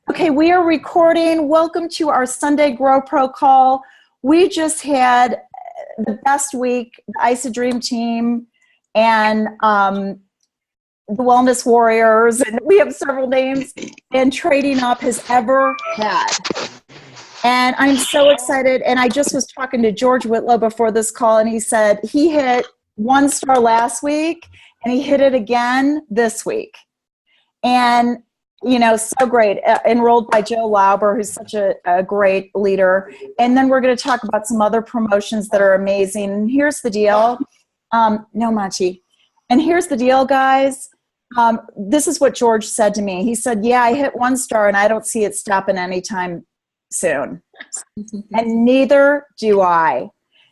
Okay, we are recording. Welcome to our Sunday Grow Pro call. We just had the best week, the ISA Dream Team and the Wellness Warriors, and we have several names, and Trading Up has ever had. And I'm so excited. And I just was talking to George Whitlow before this call, and he said he hit 1 star last week, and he hit it again this week. And so great. Enrolled by Joe Lauber, who's such a great leader. And then we're going to talk about some other promotions that are amazing. And here's the deal. No, Machi. And here's the deal, guys. This is what George said to me. He said, yeah, I hit 1 star, and I don't see it stopping anytime soon. And neither do I.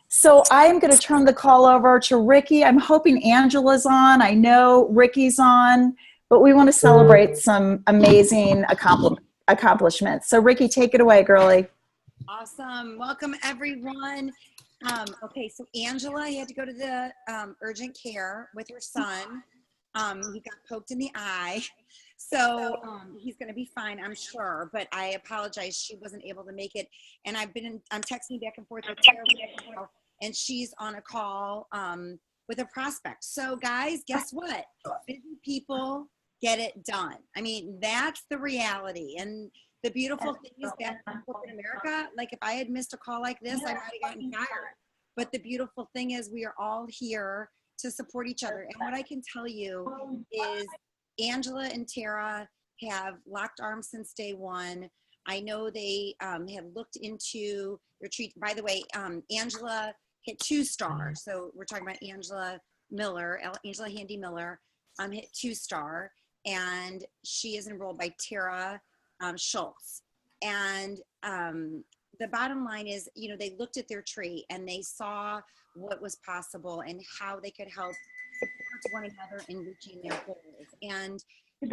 So I am going to turn the call over to Ricky. I'm hoping Angela's on. I know Ricky's on. But we want to celebrate some amazing accomplishments. So, Ricky, take it away, girlie. Awesome. Welcome, everyone. Okay, so Angela had to go to the urgent care with her son. He got poked in the eye. So he's going to be fine, I'm sure. But I apologize. She wasn't able to make it. And I'm texting back and forth with Tara, and she's on a call with a prospect. So, guys, guess what? Busy people get it done. I mean, that's the reality. And the beautiful thing is that in corporate America, like if I had missed a call like this, I might have gotten fired. But the beautiful thing is we are all here to support each other. And what I can tell you is Angela and Tara have locked arms since day one. I know they have looked into retreat. By the way, Angela hit 2 stars. So we're talking about Angela Handy Miller, hit 2 star. And she is enrolled by Tara Schultz. And the bottom line is, they looked at their tree and they saw what was possible and how they could help support one another in reaching their goals. And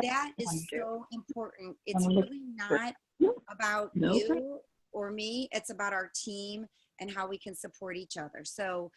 that is so important. It's really not about you or me. It's about our team and how we can support each other. So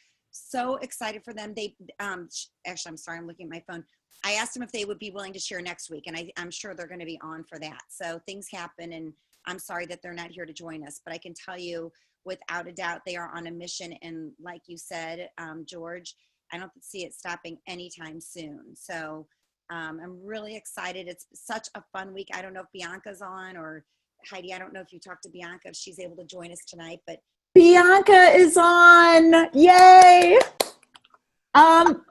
excited for them. They actually, I'm sorry, I'm looking at my phone. I asked them if they would be willing to share next week, and I'm sure they're going to be on for that. So things happen, and I'm sorry that they're not here to join us, but I can tell you without a doubt they are on a mission. And like you said, George, I don't see it stopping anytime soon. So I'm really excited. It's such a fun week. I don't know if Bianca's on, or Heidi, I don't know if you talked to Bianca, if she's able to join us tonight, but Bianca is on. Yay.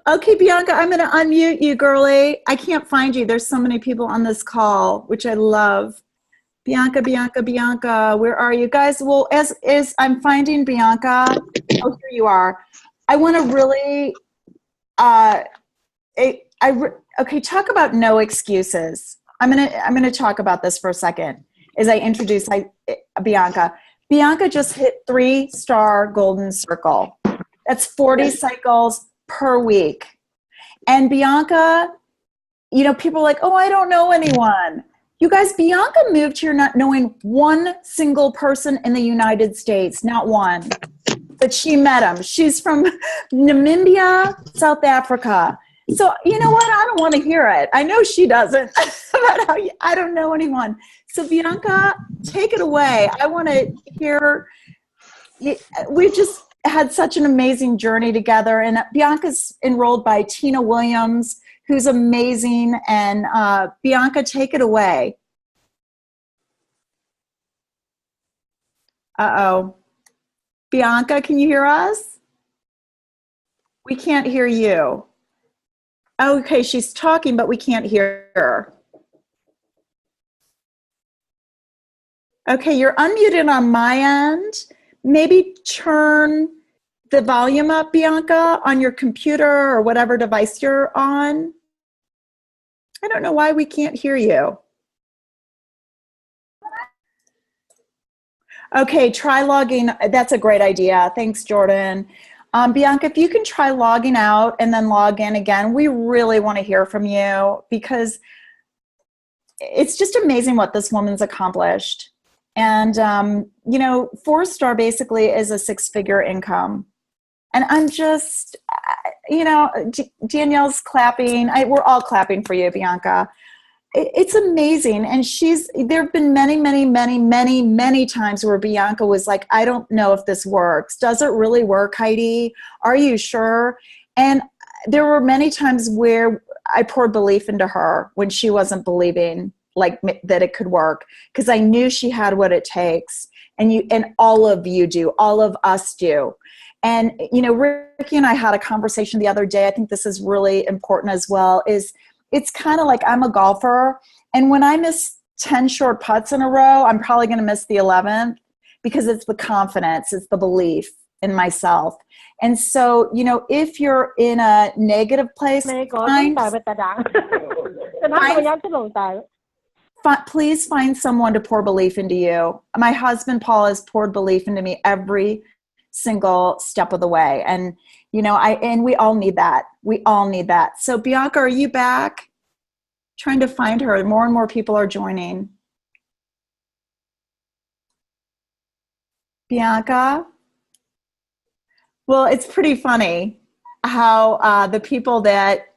Okay, Bianca, I'm going to unmute you, girlie. I can't find you. There's so many people on this call, which I love. Bianca, where are you guys? Well, as I'm finding Bianca, oh, here you are. I want to really, okay, talk about no excuses. I'm going to talk about this for a second as I introduce Bianca. Bianca just hit 3 star golden circle. That's 40 cycles per week. And Bianca, people are like, oh, I don't know anyone. You guys, Bianca moved here not knowing one single person in the United States, not one. But she met him. She's from Namibia, South Africa. So you know what? I don't want to hear it. I know she doesn't. I don't know anyone. So Bianca, take it away. I want to hear. We've just had such an amazing journey together, and Bianca's enrolled by Tina Williams, who's amazing. And Bianca, take it away. Uh-oh. Bianca, can you hear us? We can't hear you. Okay, she's talking, but we can't hear her. Okay, you're unmuted on my end. Maybe turn the volume up, Bianca, on your computer or whatever device you're on. I don't know why we can't hear you. Okay, try logging. That's a great idea. Thanks, Jordan. Bianca, if you can try logging out and then log in again, we really want to hear from you because it's just amazing what this woman's accomplished. And, 4-star basically is a 6-figure income. And I'm just, Danielle's clapping. We're all clapping for you, Bianca. it's amazing. And there have been many, many, many, many, many times where Bianca was like, I don't know if this works. Does it really work, Heidi? Are you sure? And there were many times where I poured belief into her when she wasn't believing like that it could work, because I knew she had what it takes. And all of you do, all of us do. And, Ricky and I had a conversation the other day. I think this is really important as well, it's kind of like I'm a golfer, and when I miss 10 short putts in a row, I'm probably going to miss the 11th, because it's the confidence, it's the belief in myself. And so, if you're in a negative place, please find someone to pour belief into you. My husband, Paul, has poured belief into me every single step of the way. And, and we all need that. We all need that. So Bianca, are you back? Trying to find her. More and more people are joining. Bianca? Well, it's pretty funny how the people that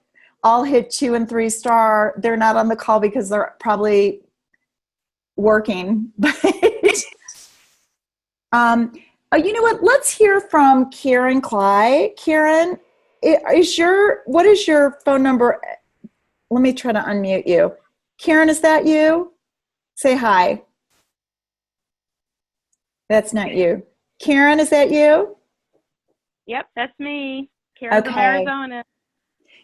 all hit 2 and 3 star, they're not on the call because they're probably working. But you know what? Let's hear from Karen Cly. Karen, what is your phone number? Let me try to unmute you. Karen, is that you? Say hi. That's not you. Karen, is that you? Yep, that's me. Karen from Arizona.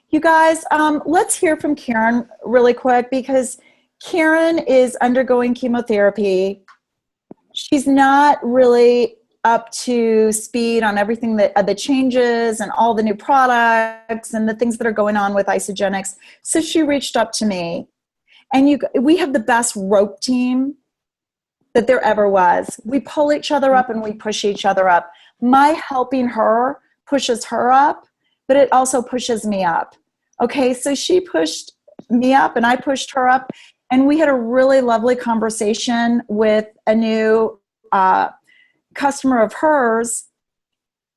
You guys, let's hear from Karen really quick, because Karen is undergoing chemotherapy. She's not really up to speed on everything that the changes and all the new products and the things that are going on with Isagenix. So she reached up to me, and we have the best rope team that there ever was. We pull each other up and we push each other up. My helping her pushes her up, but it also pushes me up. Okay, so she pushed me up and I pushed her up, and we had a really lovely conversation with a new customer of hers.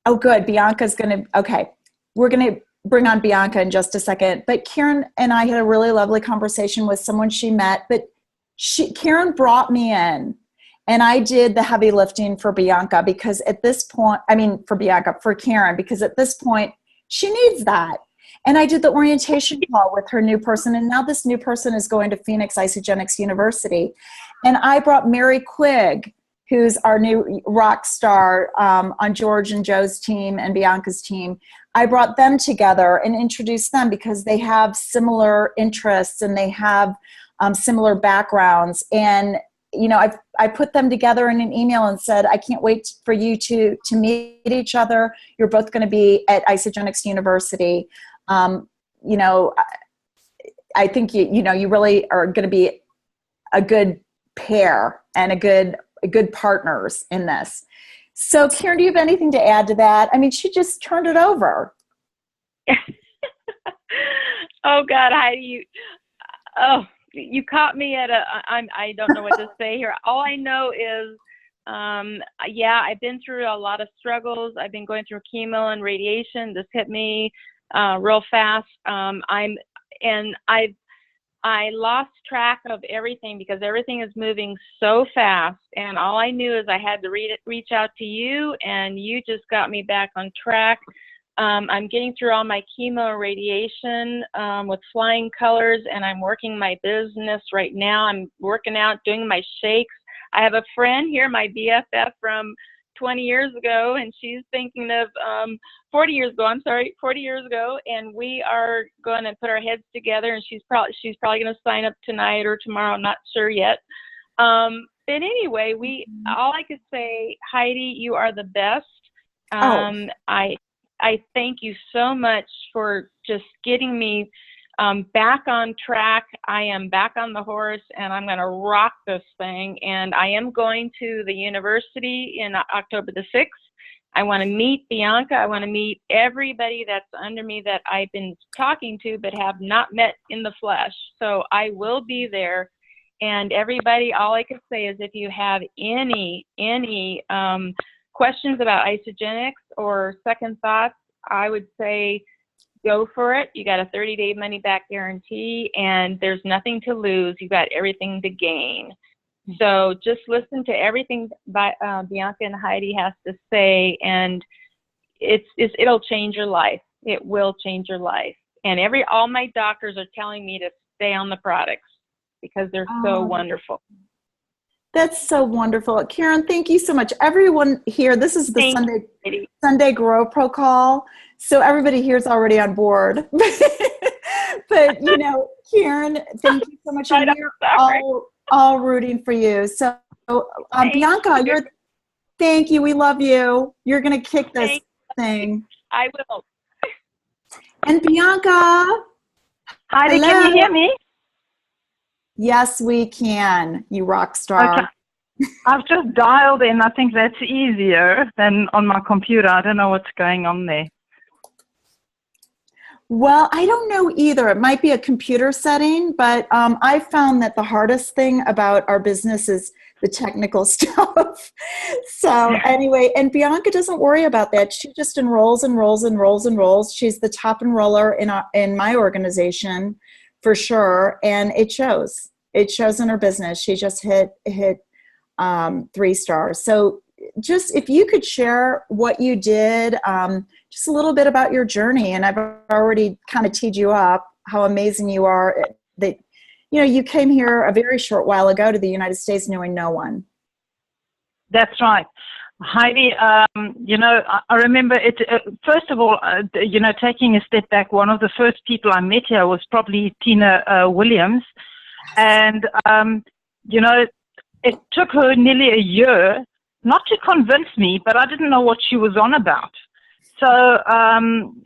Oh, good. Bianca's we're going to bring on Bianca in just a second. But Karen and I had a really lovely conversation with someone she met, but Karen brought me in, and I did the heavy lifting for Bianca, because at this point, for Karen, because at this point she needs that. And I did the orientation call with her new person. And now this new person is going to Phoenix Isagenix University. And I brought Mary Quigg, who's our new rock star on George and Joe's team and Bianca's team. I brought them together and introduced them because they have similar interests and they have similar backgrounds. And, I put them together in an email and said, I can't wait for you to meet each other. You're both going to be at Isagenix University. I think you really are going to be a good pair and a good partners in this. So Karen, do you have anything to add to that? I mean, she just turned it over. Oh God, Heidi, you caught me at I don't know what to say here. All I know is, I've been through a lot of struggles. I've been going through chemo and radiation. This hit me real fast. I lost track of everything because everything is moving so fast. And all I knew is I had to reach out to you, and you just got me back on track. I'm getting through all my chemo and radiation with flying colors, and I'm working my business right now. I'm working out, doing my shakes. I have a friend here, my BFF from 20 years ago, and she's thinking of 40 years ago, and we are going to put our heads together, and she's probably going to sign up tonight or tomorrow. I'm not sure yet. But anyway, all I could say, Heidi, you are the best. I thank you so much for just getting me back on track. I am back on the horse, and I'm going to rock this thing. And I am going to the university in October the 6th. I want to meet Bianca. I want to meet everybody that's under me that I've been talking to but have not met in the flesh. So I will be there. And everybody, all I can say is if you have any questions about Isagenix or second thoughts, I would say go for it. You got a 30-day money-back guarantee, and there's nothing to lose. You got everything to gain. So just listen to everything Bianca and Heidi has to say, and it'll change your life. It will change your life. And all my doctors are telling me to stay on the products because they're so wonderful. That's so wonderful. Karen, thank you so much. Everyone here, this is the Sunday Grow Pro call. So everybody here is already on board. But, you know, Karen, thank you so much. And we're all rooting for you. So, Bianca, thank you. We love you. You're going to kick this thing. I will. And Bianca. Heidi, can you hear me? Yes, we can. You rock star. Okay. I've just dialed in. I think that's easier than on my computer. I don't know what's going on there. Well, I don't know either. It might be a computer setting, but I found that the hardest thing about our business is the technical stuff. So anyway, and Bianca doesn't worry about that. She just enrolls and rolls and rolls and rolls. She's the top enroller in my organization for sure, and it shows. It shows in her business. She just hit 3 stars. So just if you could share what you did, just a little bit about your journey. And I've already kind of teed you up how amazing you are. That, you know, you came here a very short while ago to the United States knowing no one. That's right. Heidi, you know, I remember it, first of all, you know, taking a step back, one of the first people I met here was probably Tina Williams. And, you know, it took her nearly a year, not to convince me, but I didn't know what she was on about. So,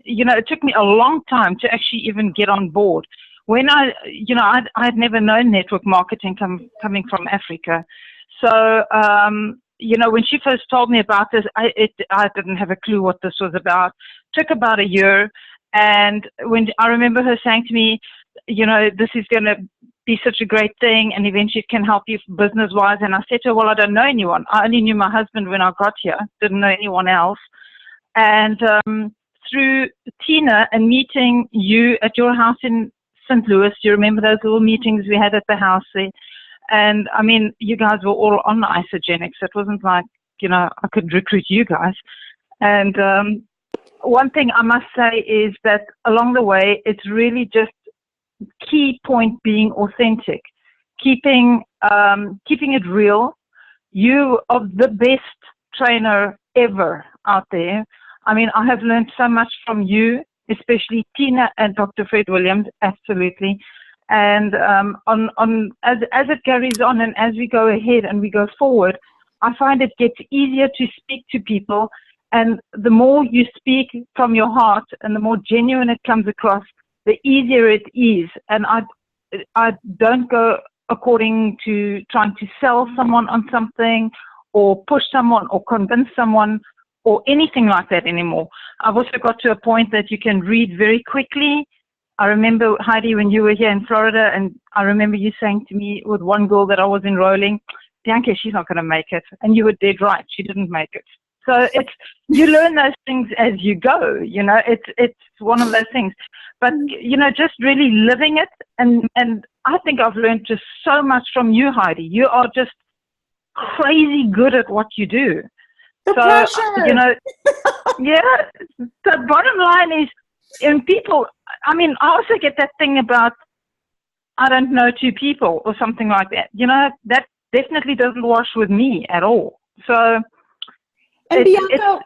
you know, it took me a long time to actually even get on board. When you know, I'd never known network marketing coming from Africa. So, you know, when she first told me about this, I didn't have a clue what this was about. Took about a year. And when I remember her saying to me, you know, this is going to be such a great thing and eventually it can help you business-wise. And I said to her, well, I don't know anyone. I only knew my husband when I got here, didn't know anyone else. And through Tina and meeting you at your house in St. Louis, you remember those little meetings we had at the house there? And I mean, you guys were all on Isagenix. It wasn't like, you know, I could recruit you guys. And one thing I must say is that along the way, it's really just key point being authentic, keeping it real. You are the best trainer ever out there. I mean, I have learned so much from you, especially Tina and Dr. Fred Williams, absolutely. And as it carries on and as we go ahead and we go forward, I find it gets easier to speak to people. And the more you speak from your heart and the more genuine it comes across, the easier it is. And I don't go according to trying to sell someone on something or push someone or convince someone or anything like that anymore. I've also got to a point that you can read very quickly. I remember, Heidi, when you were here in Florida, and I remember you saying to me with one girl that I was enrolling, Bianca, she's not going to make it. And you were dead right. She didn't make it. So you learn those things as you go, you know, it's one of those things. But, you know, just really living it. And I think I've learned just so much from you, Heidi. You are just crazy good at what you do. The pressure. You know, yeah, the bottom line is, in people, I mean, I also get that thing about, I don't know 2 people or something like that. You know, that definitely doesn't wash with me at all. So, and Bianca,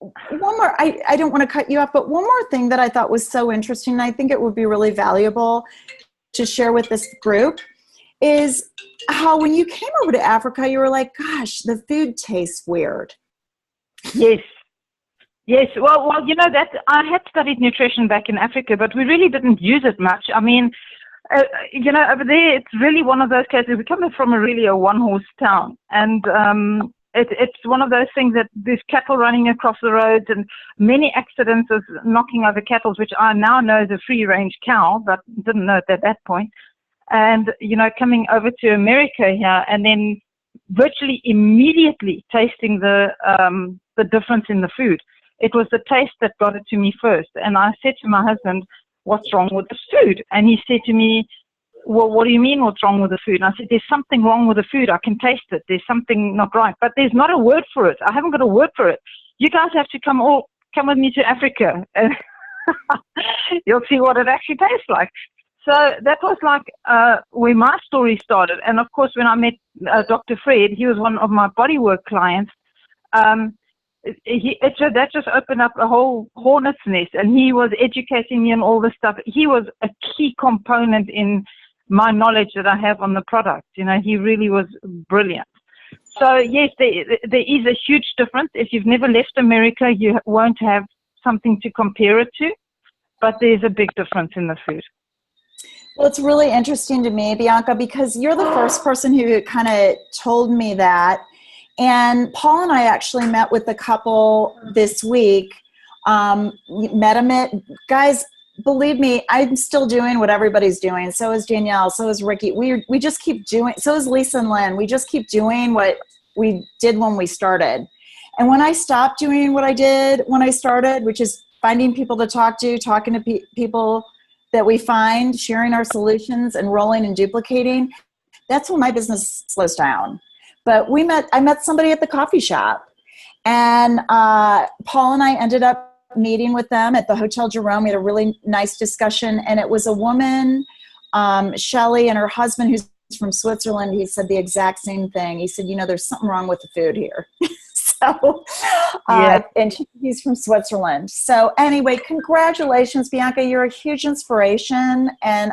one more, I don't want to cut you off, but one more thing that I thought was so interesting, and I think it would be really valuable to share with this group, is how when you came over to Africa, you were like, gosh, the food tastes weird. Yes. Yes. Well, you know, that I had studied nutrition back in Africa, but we really didn't use it much. I mean, you know, over there, it's really one of those cases. We're coming from a one-horse town, and it's one of those things that there's cattle running across the roads and many accidents of knocking over cattle, which I now know is a free-range cow, but didn't know it at that point. And, you know, coming over to America here and then virtually immediately tasting the difference in the food. It was the taste that got it to me first. And I said to my husband, what's wrong with the food? And he said to me, well, what do you mean what's wrong with the food? And I said, there's something wrong with the food. I can taste it. There's something not right. But there's not a word for it. I haven't got a word for it. You guys have to come with me to Africa. And you'll see what it actually tastes like. So that was like where my story started. And, of course, when I met Dr. Fred, he was one of my bodywork clients. That just opened up a whole hornet's nest, and he was educating me on all this stuff. He was a key component in my knowledge that I have on the product. You know, he really was brilliant. So yes, there is a huge difference. If you've never left America, you won't have something to compare it to, but there's a big difference in the food. Well, it's really interesting to me, Bianca, because you're the first person who kind of told me that. And Paul and I actually met with a couple this week. Met them at, guys, believe me, I'm still doing what everybody's doing. So is Danielle. So is Ricky. We just keep doing. So is Lisa and Lynn. We just keep doing what we did when we started. And when I stopped doing what I did when I started, which is finding people to talk to, talking to people that we find, sharing our solutions, and rolling and duplicating, that's when my business slows down. But I met somebody at the coffee shop, and Paul and I ended up meeting with them at the Hotel Jerome. We had a really nice discussion, and it was a woman, Shelly, and her husband, who's from Switzerland. He said the exact same thing. He said, you know, there's something wrong with the food here. So, and he's from Switzerland. So anyway, congratulations, Bianca. You're a huge inspiration, and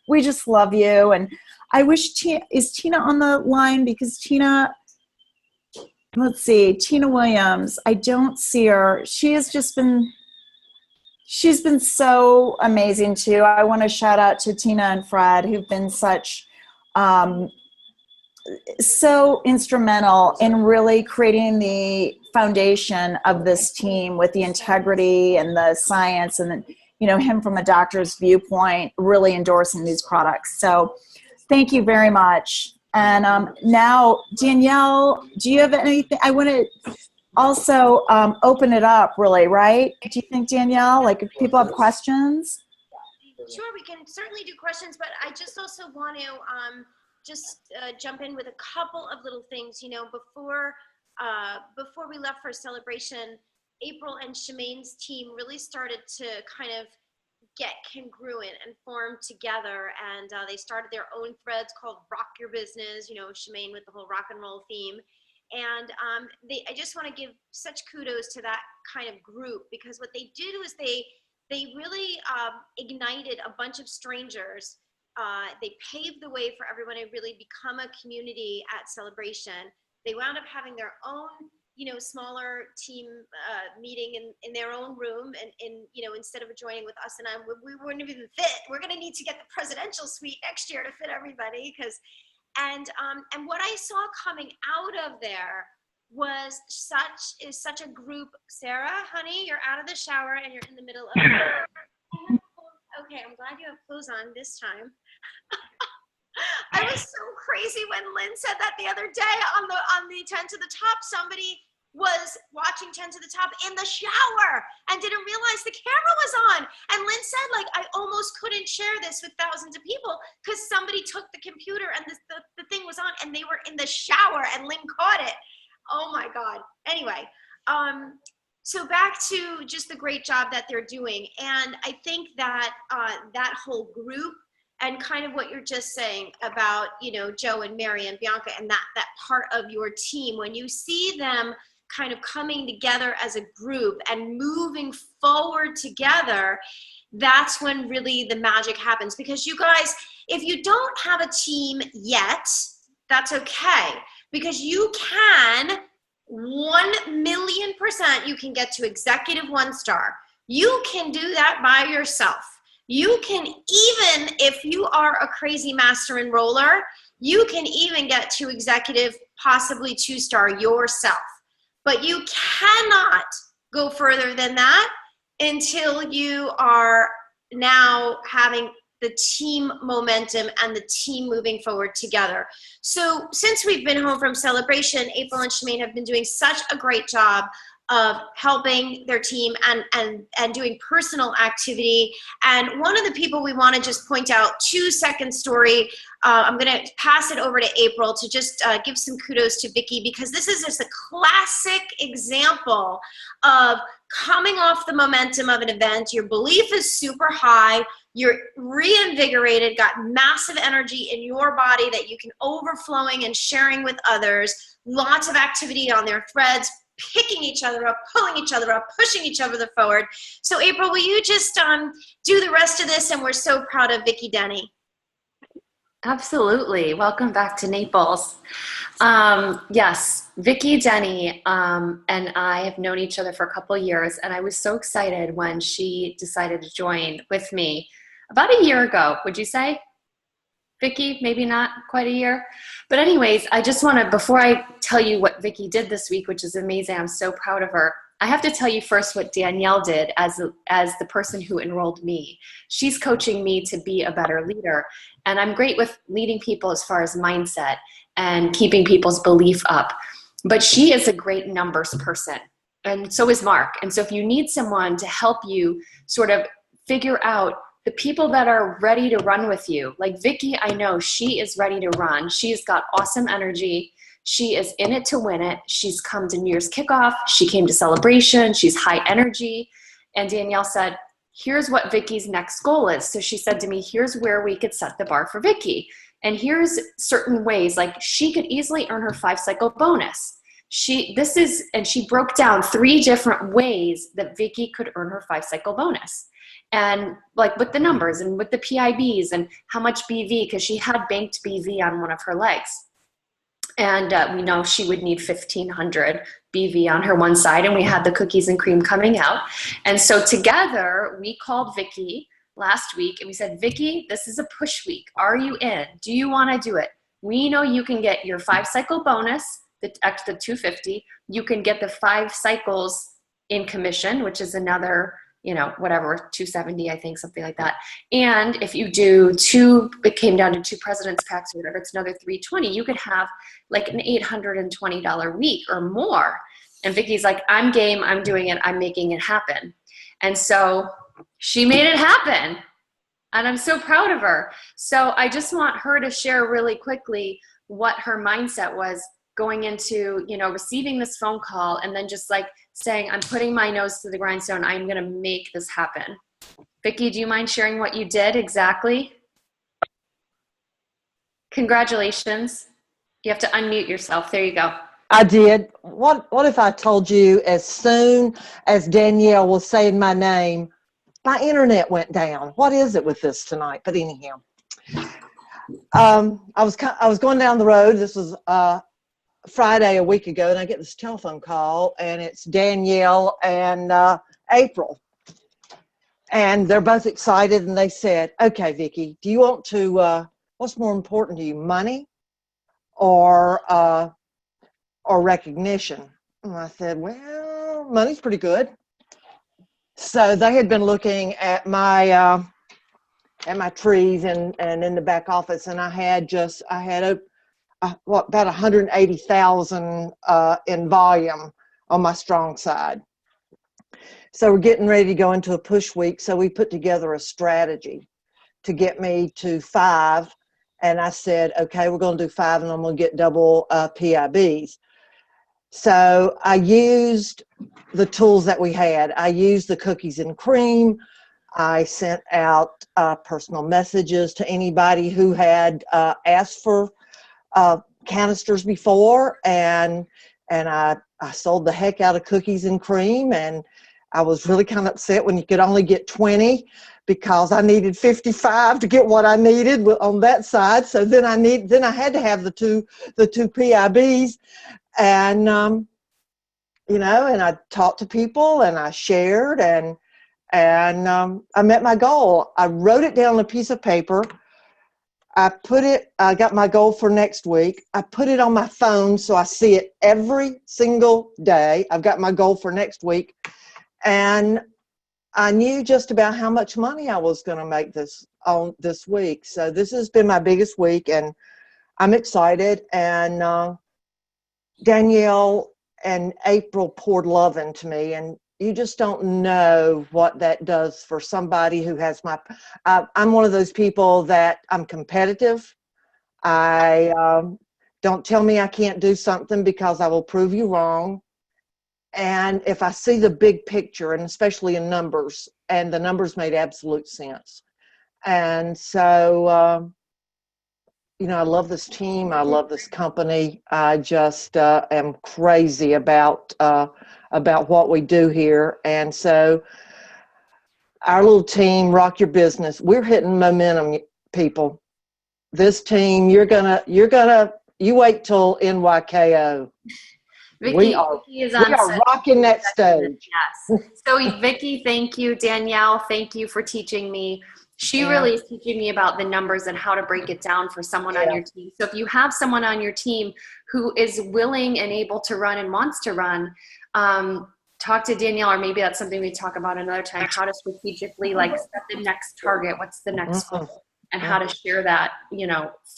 we just love you. And I wish is Tina on the line? Because Tina, let's see, Tina Williams. I don't see her. She's been so amazing too. I want to shout out to Tina and Fred, who've been such so instrumental in really creating the foundation of this team with the integrity and the science, and you know, him from a doctor's viewpoint, really endorsing these products. So thank you very much. And now, Danielle, do you have anything? I want to also open it up, really, right? Do you think, Danielle, like if people have questions? Sure, we can certainly do questions, but I just also want to jump in with a couple of little things. You know, before we left for Celebration, April and Shemaine's team really started to kind of get congruent and form together, and they started their own threads called Rock Your Business, you know, Shemaine with the whole rock and roll theme. And I just want to give such kudos to that kind of group, because what they did was they really ignited a bunch of strangers. They paved the way for everyone to really become a community at Celebration. They wound up having their own, you know, smaller team meeting in their own room, and you know, instead of joining with us, and we wouldn't even fit. We're going to need to get the presidential suite next year to fit everybody, and what I saw coming out of there was such a group. Sarah, honey, you're out of the shower and you're in the middle of okay, I'm glad you have clothes on this time. I was so crazy when Lynn said that the other day on the 10 to the Top. Somebody was watching 10 to the Top in the shower and didn't realize the camera was on. And Lynn said, like, I almost couldn't share this with thousands of people because somebody took the computer and the thing was on and they were in the shower and Lynn caught it. Oh my God. Anyway, so back to just the great job that they're doing. And I think that that whole group, and kind of what you're just saying about, you know, Joe and Mary and Bianca and that part of your team, when you see them kind of coming together as a group and moving forward together, that's when really the magic happens. Because you guys, if you don't have a team yet, that's okay. Because you can, 1,000,000%, you can get to executive 1-star. You can do that by yourself. You can, even if you are a crazy master enroller, you can even get to executive, possibly 2-star yourself. But you cannot go further than that until you are now having the team momentum and the team moving forward together. So since we've been home from Celebration, April and Shemaine have been doing such a great job of helping their team and doing personal activity. And one of the people we want to just point out, 2-second story. I'm going to pass it over to April to just give some kudos to Vicki, because this is just a classic example of coming off the momentum of an event. Your belief is super high. You're reinvigorated, got massive energy in your body that you can overflowing and sharing with others. Lots of activity on their threads, picking each other up, pulling each other up, pushing each other forward. So April, will you just do the rest of this? And we're so proud of Vicki Denny. Absolutely. Welcome back to Naples. Yes, Vicki Denny and I have known each other for a couple of years, and I was so excited when she decided to join with me about a year ago, would you say? Vicki, maybe not quite a year. But anyways, I just want to, before I tell you what Vicki did this week, which is amazing, I'm so proud of her, I have to tell you first what Danielle did as the person who enrolled me. She's coaching me to be a better leader. And I'm great with leading people as far as mindset and keeping people's belief up. But she is a great numbers person. And so is Mark. And so if you need someone to help you sort of figure out the people that are ready to run with you, like Vicki, I know she is ready to run. She's got awesome energy. She is in it to win it. She's come to New Year's kickoff. She came to celebration. She's high energy. And Danielle said, here's what Vicki's next goal is. So she said to me, here's where we could set the bar for Vicki. And here's certain ways, like she could easily earn her 5-cycle bonus. She broke down 3 different ways that Vicki could earn her 5-cycle bonus. And like with the numbers and with the PIBs and how much BV, because she had banked BV on one of her legs. And we know she would need 1,500 BV on her one side, and we had the cookies and cream coming out. And so together we called Vicki last week and we said, Vicki, this is a push week. Are you in? Do you want to do it? We know you can get your 5-cycle bonus, the extra 250. You can get the 5 cycles in commission, which is another, whatever, 270, I think, something like that. And if you do 2, it came down to 2 President's Packs or whatever, it's another 320. You could have like an $820 week or more. And Vicki's like, I'm game, I'm doing it, I'm making it happen. And so she made it happen. And I'm so proud of her. So I just want her to share really quickly what her mindset was going into, receiving this phone call and then just like saying, I'm putting my nose to the grindstone. I'm going to make this happen. Vicki, do you mind sharing what you did exactly? Congratulations. You have to unmute yourself. There you go. I did. What if I told you as soon as Danielle was saying my name, my internet went down? What is it with this tonight? But anyhow, I was going down the road. This was Friday a week ago, and I get this telephone call, and it's Danielle and April. And they're both excited, and they said, okay, Vicki, do you want to, what's more important to you, money or recognition? And I said, well, money's pretty good. So they had been looking at my trees and in the back office, and I had about 180,000 in volume on my strong side. So we're getting ready to go into a push week. So we put together a strategy to get me to 5. And I said, okay, we're going to do 5 and I'm going to get double PIBs. So I used the tools that we had. I used the cookies and cream. I sent out personal messages to anybody who had asked for canisters before, and I sold the heck out of cookies and cream, and I was really kind of upset when you could only get 20 because I needed 55 to get what I needed on that side. So then I had to have the two PIBs, and and I talked to people and I shared, and I met my goal. I wrote it down on a piece of paper. I got my goal for next week. I put it on my phone so I see it every single day. I've got my goal for next week. And I knew just about how much money I was going to make this week. So this has been my biggest week, and I'm excited. And Danielle and April poured love into me, and you just don't know what that does for somebody who has I'm one of those people that I'm competitive. Don't tell me I can't do something, because I will prove you wrong. And if I see the big picture, and especially in numbers, and the numbers made absolute sense. And so, I love this team. I love this company. I just am crazy about what we do here. And so our little team, Rock Your Business, we're hitting momentum, people. This team, you wait till NYKO. Vicky, We are rocking that stage. Yes. So Vicky, thank you. Danielle, thank you for teaching me. She really is teaching me about the numbers and how to break it down for someone on your team. So if you have someone on your team who is willing and able to run and wants to run, talk to Danielle, or maybe that's something we talk about another time, how to strategically set the next target. What's the next goal? And how to share that,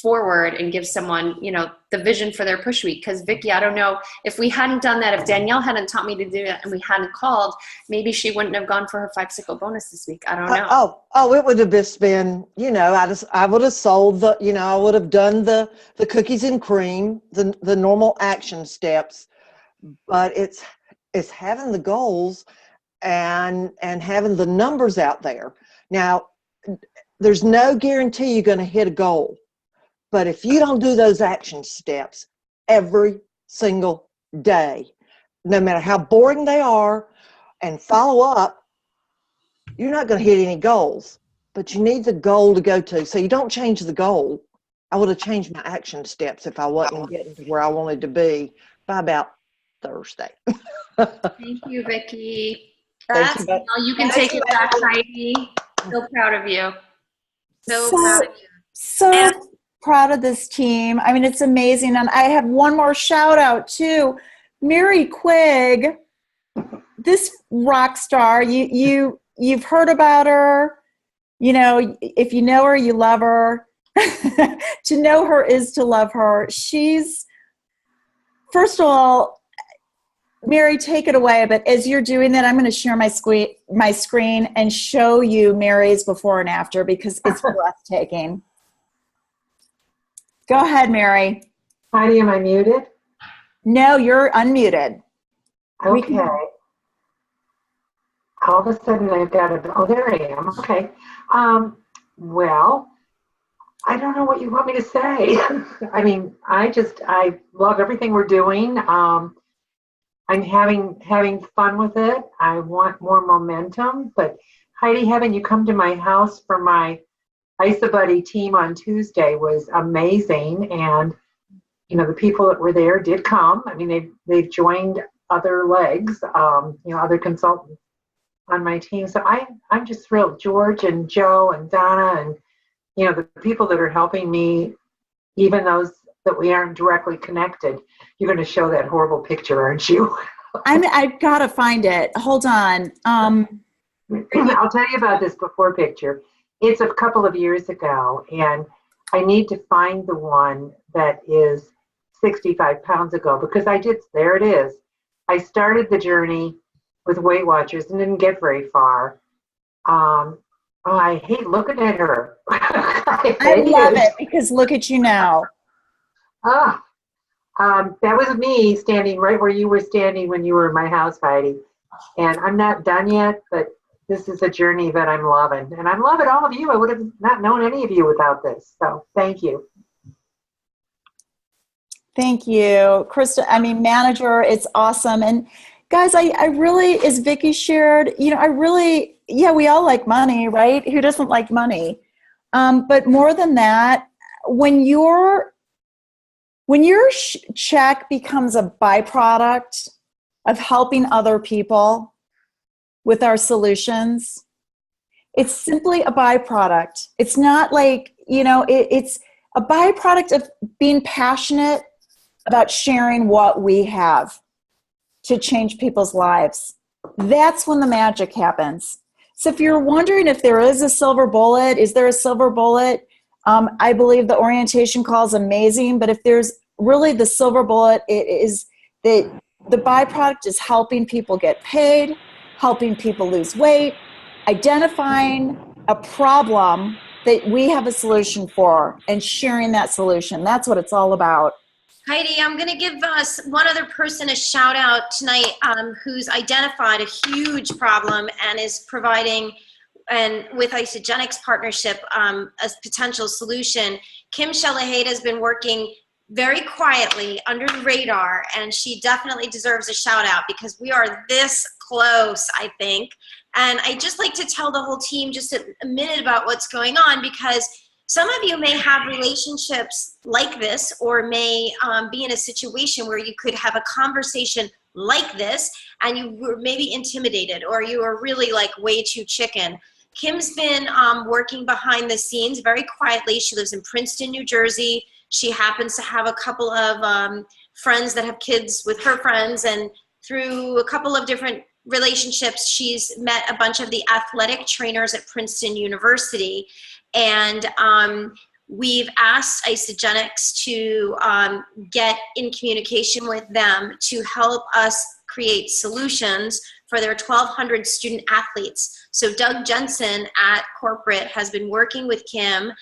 forward and give someone, the vision for their push week. Because Vicky, I don't know, if we hadn't done that, if Danielle hadn't taught me to do it and we hadn't called, maybe she wouldn't have gone for her 5-cycle bonus this week. I don't know. It would have just been, I would have sold I would have done the cookies and cream, the normal action steps, but it's having the goals and having the numbers out there. Now, there's no guarantee you're going to hit a goal. But if you don't do those action steps every single day, no matter how boring they are, and follow up, you're not going to hit any goals. But you need the goal to go to. So you don't change the goal. I would have changed my action steps if I wasn't getting to where I wanted to be by about Thursday. Thank you, Vicky. You can take it back, Heidi. So proud of you. So proud of this team. I mean, it's amazing. And I have one more shout out too. Mary Quigg, this rock star, you've heard about her. If you know her, you love her. To know her is to love her. She's, first of all, Mary, take it away. But as you're doing that, I'm going to share my screen and show you Mary's before and after, because it's breathtaking. Go ahead, Mary. Heidi, am I muted? No, you're unmuted. Okay. All of a sudden I've got there I am. Okay. Well, I don't know what you want me to say. I mean, I love everything we're doing. I'm having fun with it. I want more momentum. But Heidi, having you come to my house for my IsaBuddy team on Tuesday was amazing. And the people that were there did come. I mean, they've joined other legs, other consultants on my team. So I'm just thrilled. George and Joe and Donna and the people that are helping me, even those that we aren't directly connected. You're going to show that horrible picture, aren't you? I've got to find it. Hold on. I'll tell you about this before picture. It's a couple of years ago, and I need to find the one that is 65 pounds ago, because there it is. I started the journey with Weight Watchers and didn't get very far. I hate looking at her. I love it, because look at you now. That was me standing right where you were standing when you were in my house, Heidi. And I'm not done yet, but this is a journey that I'm loving. And I'm loving all of you. I would have not known any of you without this. So thank you. Thank you, Krista. I mean, manager, it's awesome. And guys, I really, as Vicky shared, we all like money, right? Who doesn't like money? But more than that, when your check becomes a byproduct of helping other people with our solutions, it's simply a byproduct. It's not like, it's a byproduct of being passionate about sharing what we have to change people's lives. That's when the magic happens. So if you're wondering if there is a silver bullet, is there a silver bullet? I believe the orientation call is amazing, but if there's really the silver bullet, it is that the byproduct is helping people get paid, helping people lose weight, identifying a problem that we have a solution for, and sharing that solution. That's what it's all about. Heidi, I'm going to give us one other person a shout out tonight who's identified a huge problem and is providing, and with Isagenix partnership, a potential solution. Kim Shalaheda has been working very quietly under the radar, and she definitely deserves a shout out because we are this close, I think. And I just like to tell the whole team just a minute about what's going on, because some of you may have relationships like this, or may be in a situation where you could have a conversation like this and you were maybe intimidated, or you were really like way too chicken. Kim's been working behind the scenes very quietly. She lives in Princeton, New Jersey. She happens to have a couple of friends that have kids with her friends, and through a couple of different relationships, she's met a bunch of the athletic trainers at Princeton University. And we've asked Isagenix to get in communication with them to help us create solutions for their 1,200 student athletes. So Doug Jensen at corporate has been working with Kim.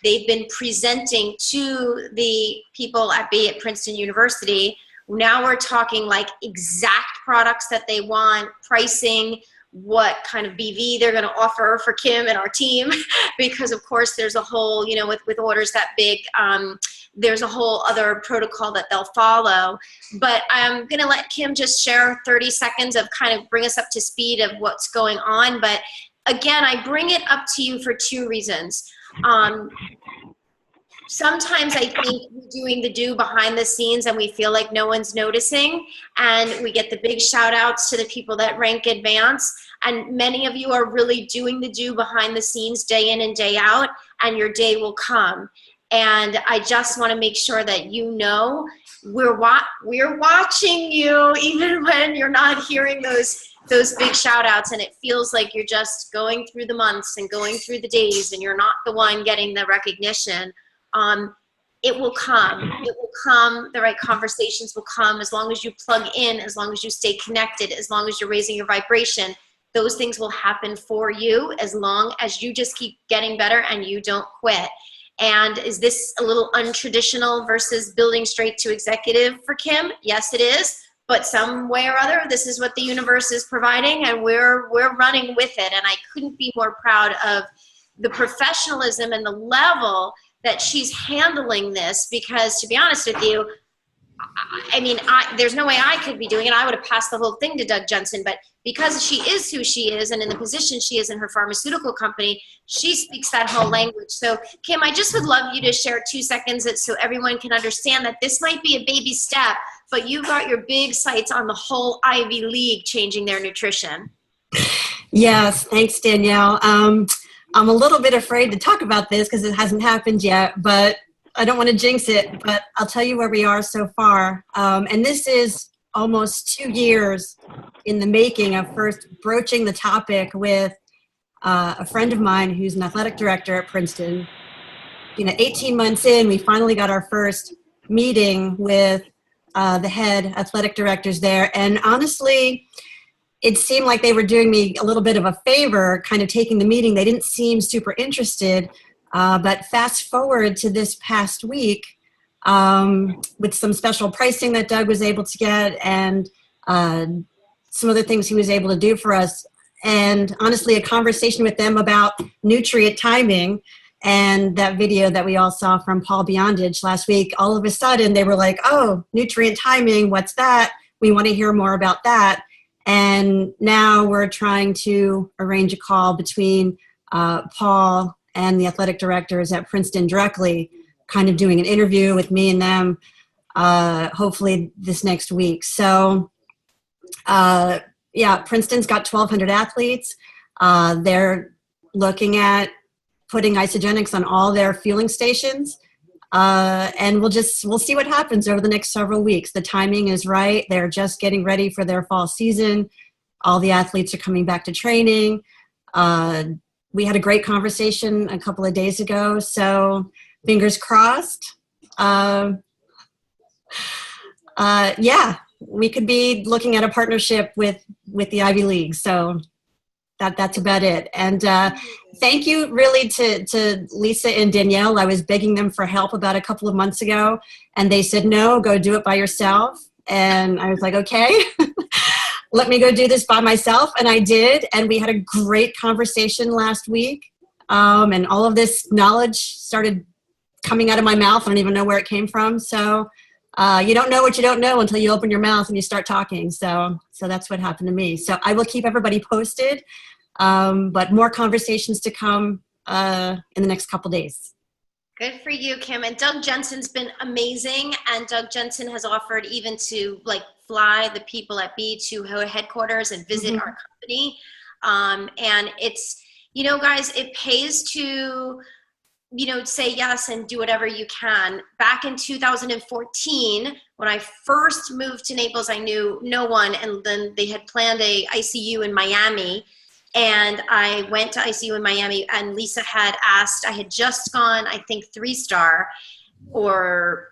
They've been presenting to the people at Princeton University. Now we're talking like exact products that they want, pricing, what kind of BV they're going to offer for Kim and our team, because of course there's a whole, you know, with orders that big, there's a whole other protocol that they'll follow. But I'm going to let Kim just share 30 seconds of kind of bring us up to speed of what's going on. But again, I bring it up to you for two reasons. Sometimes I think we're doing the do behind the scenes and we feel like no one's noticing, and we get the big shout outs to the people that rank advance, and many of you are really doing the do behind the scenes day in and day out, and your day will come. And I just want to make sure that you know we're watching you, even when you're not hearing those big shout outs, and it feels like you're just going through the months and going through the days and you're not the one getting the recognition. It will come. It will come. The right conversations will come as long as you plug in, as long as you stay connected, as long as you're raising your vibration. Those things will happen for you as long as you just keep getting better and you don't quit. And is this a little untraditional versus building straight to executive for Kim? Yes, it is. But some way or other, this is what the universe is providing, and we're running with it. And I couldn't be more proud of the professionalism and the level that she's handling this, because to be honest with you, I mean, there's no way I could be doing it. I would have passed the whole thing to Doug Jensen, but because she is who she is and in the position she is in her pharmaceutical company, she speaks that whole language. So Kim, I just would love you to share 2 seconds so everyone can understand that this might be a baby step, but you've got your big sights on the whole Ivy League changing their nutrition. Yes, thanks, Danielle. I'm a little bit afraid to talk about this because it hasn't happened yet, but I don't want to jinx it, but I'll tell you where we are so far. And this is almost 2 years in the making of first broaching the topic with a friend of mine who's an athletic director at Princeton. 18 months in, we finally got our first meeting with the head athletic directors there. And honestly, it seemed like they were doing me a little bit of a favor, kind of taking the meeting. They didn't seem super interested. But fast forward to this past week, with some special pricing that Doug was able to get, and some other things he was able to do for us. And honestly, a conversation with them about nutrient timing and that video that we all saw from Paul Beyondage last week. All of a sudden, they were like, oh, nutrient timing, what's that? We want to hear more about that. And now we're trying to arrange a call between Paul and the athletic directors at Princeton directly, kind of doing an interview with me and them, hopefully this next week. So, yeah, Princeton's got 1,200 athletes. They're looking at putting Isagenix on all their fueling stations. And we'll see what happens over the next several weeks. The timing is right. They're just getting ready for their fall season. All the athletes are coming back to training. We had a great conversation a couple of days ago, so fingers crossed. Yeah, we could be looking at a partnership with the Ivy League. So that's about it. And thank you really to Lisa and Danielle. I was begging them for help about a couple of months ago, and they said, no, go do it by yourself. And I was like, okay, let me go do this by myself. And I did. And we had a great conversation last week. And all of this knowledge started coming out of my mouth. I don't even know where it came from. So you don't know what you don't know until you open your mouth and you start talking. So that's what happened to me. So I will keep everybody posted. But more conversations to come in the next couple days. Good for you, Kim. And Doug Jensen's been amazing. And Doug Jensen has offered even to fly the people at B to her headquarters and visit our company. And it's, guys, it pays to, say yes and do whatever you can. Back in 2014, when I first moved to Naples, I knew no one. And then they had planned a ICU in Miami. And I went to ICU in Miami, and Lisa had asked, I had just gone, I think 3-star, or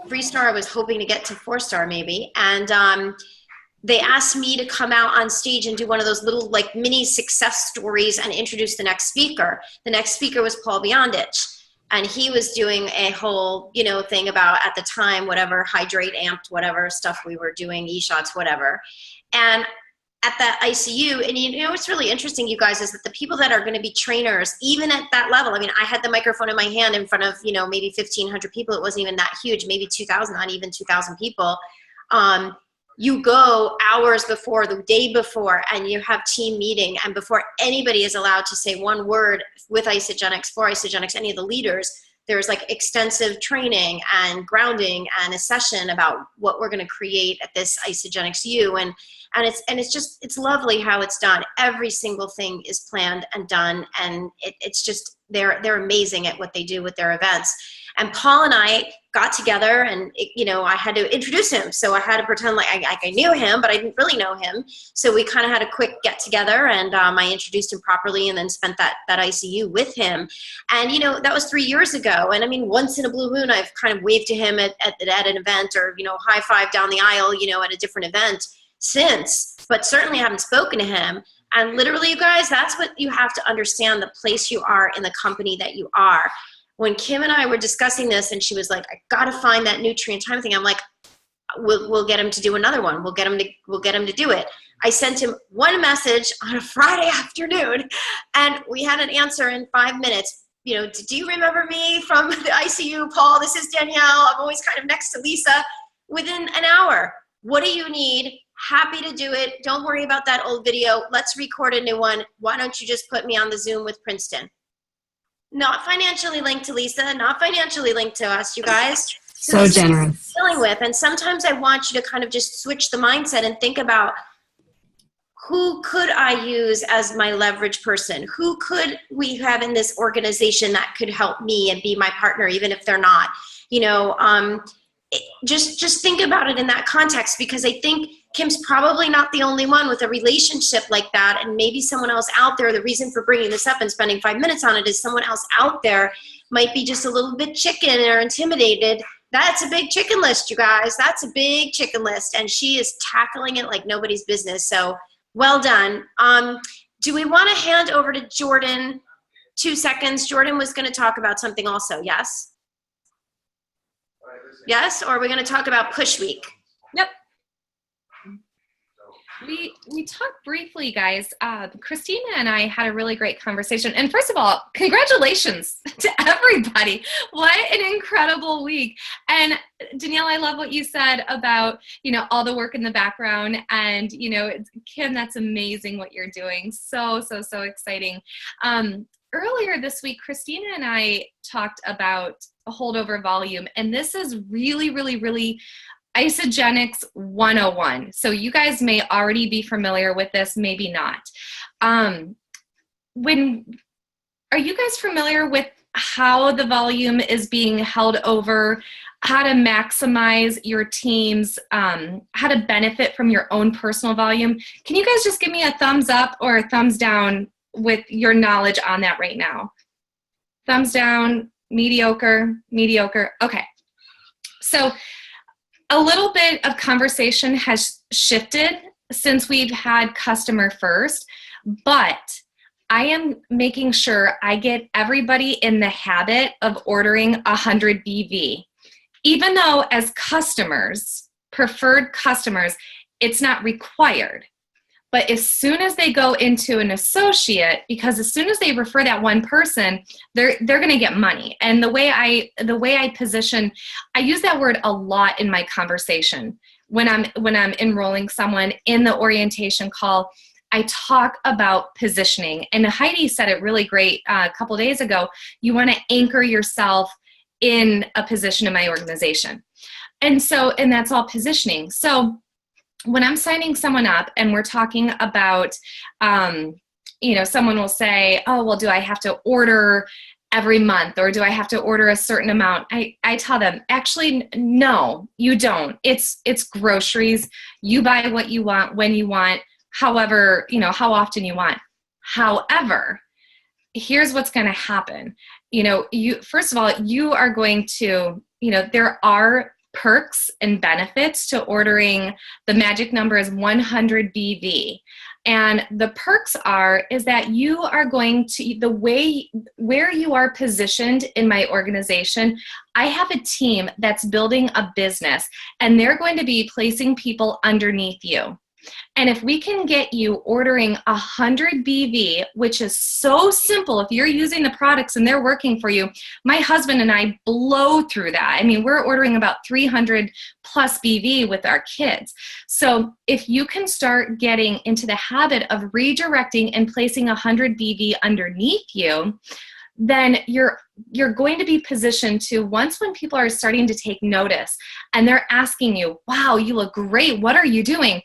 3-star, I was hoping to get to 4-star maybe. And they asked me to come out on stage and do one of those little mini success stories and introduce the next speaker. The next speaker was Paul Beyondich. And he was doing a whole, thing about, at the time, whatever, hydrate, amped, whatever stuff we were doing, e-shots, whatever. And at that ICU, and what's really interesting, you guys, is that the people that are going to be trainers, even at that level, I had the microphone in my hand in front of, maybe 1,500 people. It wasn't even that huge, maybe 2,000, not even 2,000 people. You go hours before, the day before, and you have team meeting, and before anybody is allowed to say one word with Isagenix, for Isagenix, any of the leaders, there's extensive training and grounding and a session about what we're going to create at this Isagenix U. And it's lovely how it's done. Every single thing is planned and done. And it's just, they're amazing at what they do with their events. And Paul and I got together, and I had to introduce him. So I had to pretend like I knew him, but I didn't really know him. So we kind of had a quick get together, and I introduced him properly, and then spent that ICU with him. And that was 3 years ago. And once in a blue moon, I've kind of waved to him at an event, or high five down the aisle, at a different event since. But certainly I haven't spoken to him. And literally, you guys, that's what you have to understand: the place you are in the company that you are. When Kim and I were discussing this, and she was like, I got to find that nutrient time thing. I'm like, we'll get him to do another one. We'll get him to do it. I sent him one message on a Friday afternoon, and we had an answer in 5 minutes. Do you remember me from the ICU, Paul? This is Danielle. I'm always kind of next to Lisa. Within an hour. What do you need? Happy to do it. Don't worry about that old video. Let's record a new one. Why don't you just put me on the Zoom with Princeton? Not financially linked to Lisa, not financially linked to us, you guys. So generous. Dealing with. And sometimes I want you to kind of just switch the mindset and think about, who could I use as my leverage person? Who could we have in this organization that could help me and be my partner, even if they're not? Just think about it in that context, because I think Kim's probably not the only one with a relationship like that, and maybe someone else out there. The reason for bringing this up and spending 5 minutes on it is someone else out there might be just a little bit chicken or intimidated. That's a big chicken list, you guys. That's a big chicken list, and she is tackling it like nobody's business. So well done. Do we want to hand over to Jordan 2 seconds? Jordan was going to talk about something also, yes? Yes, or are we going to talk about Push Week? Yep. We talked briefly, guys. Christina and I had a really great conversation. And first of all, congratulations to everybody. What an incredible week. And Danielle, I love what you said about, all the work in the background. And, Kim, that's amazing what you're doing. So exciting. Earlier this week, Christina and I talked about holdover volume. And this is really, really, really Isagenix 101. So you guys may already be familiar with this, maybe not. Are you guys familiar with how the volume is being held over, how to maximize your team's, how to benefit from your own personal volume? Can you guys just give me a thumbs up or a thumbs down with your knowledge on that right now? Thumbs down, mediocre. Okay. So a little bit of conversation has shifted since we've had customer first, but I am making sure I get everybody in the habit of ordering 100 BV. Even though as customers, preferred customers, it's not required. But as soon as they go into an associate, because as soon as they refer that one person, they're going to get money. And the way I position, I use that word a lot in my conversation when I'm enrolling someone in the orientation call. I talk about positioning, and Heidi said it really great a couple days ago. You want to anchor yourself in a position in my organization, and that's all positioning. So when I'm signing someone up and we're talking about, someone will say, oh, well, do I have to order every month, or do I have to order a certain amount? I tell them, actually, no, you don't. It's groceries. You buy what you want when you want, however, how often you want. However, here's what's going to happen. First of all, you are going to, there are perks and benefits to ordering. The magic number is 100 BV. And the perks is that you are going to, the way where you are positioned in my organization, I have a team that's building a business, and they're going to be placing people underneath you. And if we can get you ordering 100 BV, which is so simple, if you're using the products and they're working for you, my husband and I blow through that. I mean, we're ordering about 300 plus BV with our kids. So if you can start getting into the habit of redirecting and placing 100 BV underneath you, then you're going to be positioned to, once when people are starting to take notice and they're asking you, wow, you look great, what are you doing?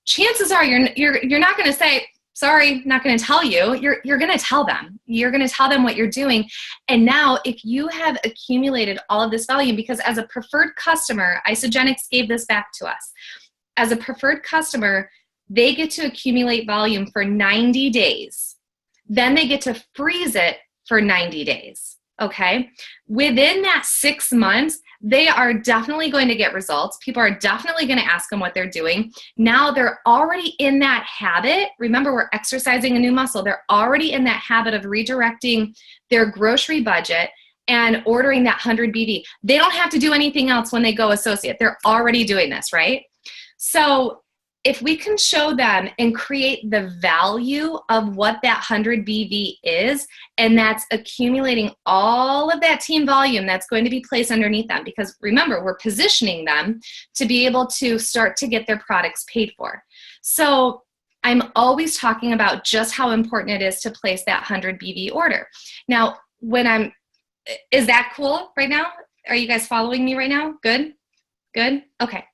Chances are you're not going to say, sorry, not going to tell you. You're going to tell them. You're going to tell them what you're doing. And now if you have accumulated all of this volume, because as a preferred customer, Isagenix gave this back to us. As a preferred customer, they get to accumulate volume for 90 days. Then they get to freeze it for 90 days. Okay? Within that 6 months, they are definitely going to get results. People are definitely going to ask them what they're doing. Now they're already in that habit. Remember, we're exercising a new muscle. They're already in that habit of redirecting their grocery budget and ordering that 100 BV. They don't have to do anything else when they go associate. They're already doing this, right? So if we can show them and create the value of what that 100 BV is, and that's accumulating all of that team volume that's going to be placed underneath them, because remember, we're positioning them to be able to start to get their products paid for. So I'm always talking about just how important it is to place that 100 BV order. Now, is that cool right now? Are you guys following me right now? Good? Good? Okay.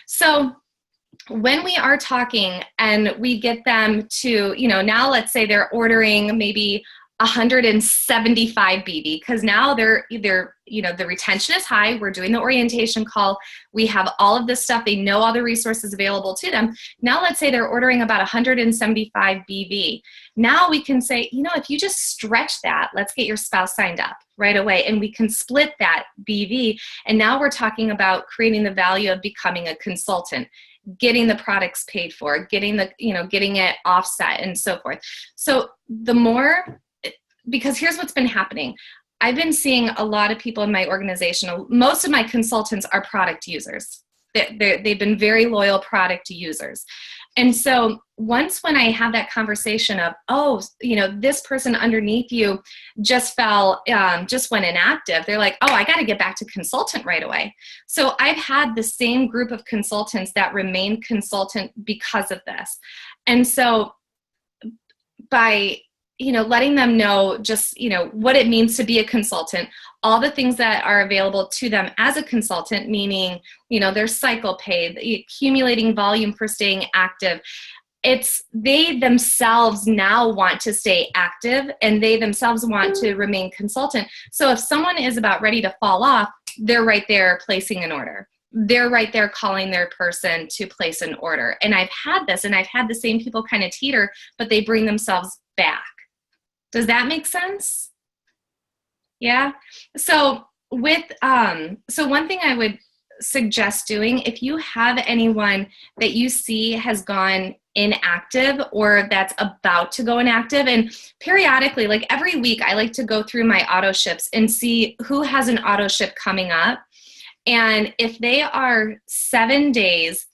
So when we are talking and we get them to, now let's say they're ordering maybe 175 BV, because now they're either, the retention is high. We're doing the orientation call. We have all of this stuff. They know all the resources available to them. Now let's say they're ordering about 175 BV. Now we can say, if you just stretch that, let's get your spouse signed up right away, and we can split that BV. And now we're talking about creating the value of becoming a consultant, getting the products paid for, getting it offset and so forth. So the more, because here's what's been happening. I've been seeing a lot of people in my organization. Most of my consultants are product users. They've been very loyal product users. And so once when I have that conversation of, this person underneath you just went inactive, they're like, I got to get back to consultant right away. So I've had the same group of consultants that remain consultant because of this. And so by letting them know just, what it means to be a consultant, all the things that are available to them as a consultant, meaning, their cycle pay, the accumulating volume for staying active. They themselves now want to stay active, and they themselves want to remain consultant. So if someone is about ready to fall off, they're right there placing an order. They're right there calling their person to place an order. And I've had this, and I've had the same people kind of teeter, but they bring themselves back. Does that make sense? Yeah. So one thing I would suggest doing, if you have anyone that you see has gone inactive or that's about to go inactive, and periodically, like every week, I like to go through my auto ships and see who has an auto ship coming up. And if they are 7 days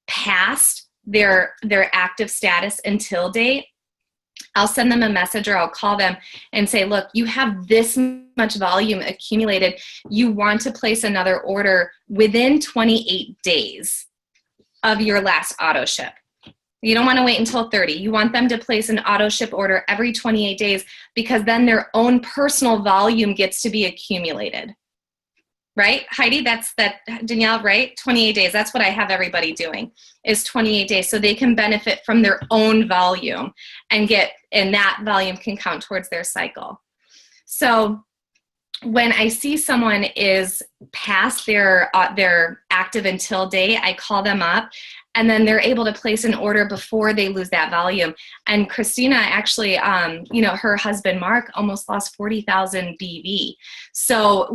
past their active status until date, I'll send them a message or I'll call them and say, look, you have this much volume accumulated. You want to place another order within 28 days of your last auto ship. You don't want to wait until 30. You want them to place an auto ship order every 28 days because then their own personal volume gets to be accumulated. Right, Heidi? That's Danielle, right? 28 days. That's what I have everybody doing is 28 days so they can benefit from their own volume and that volume can count towards their cycle. So when I see someone is past their active until date, I call them up and then they're able to place an order before they lose that volume. And Christina actually, her husband, Mark, almost lost 40,000 BV. So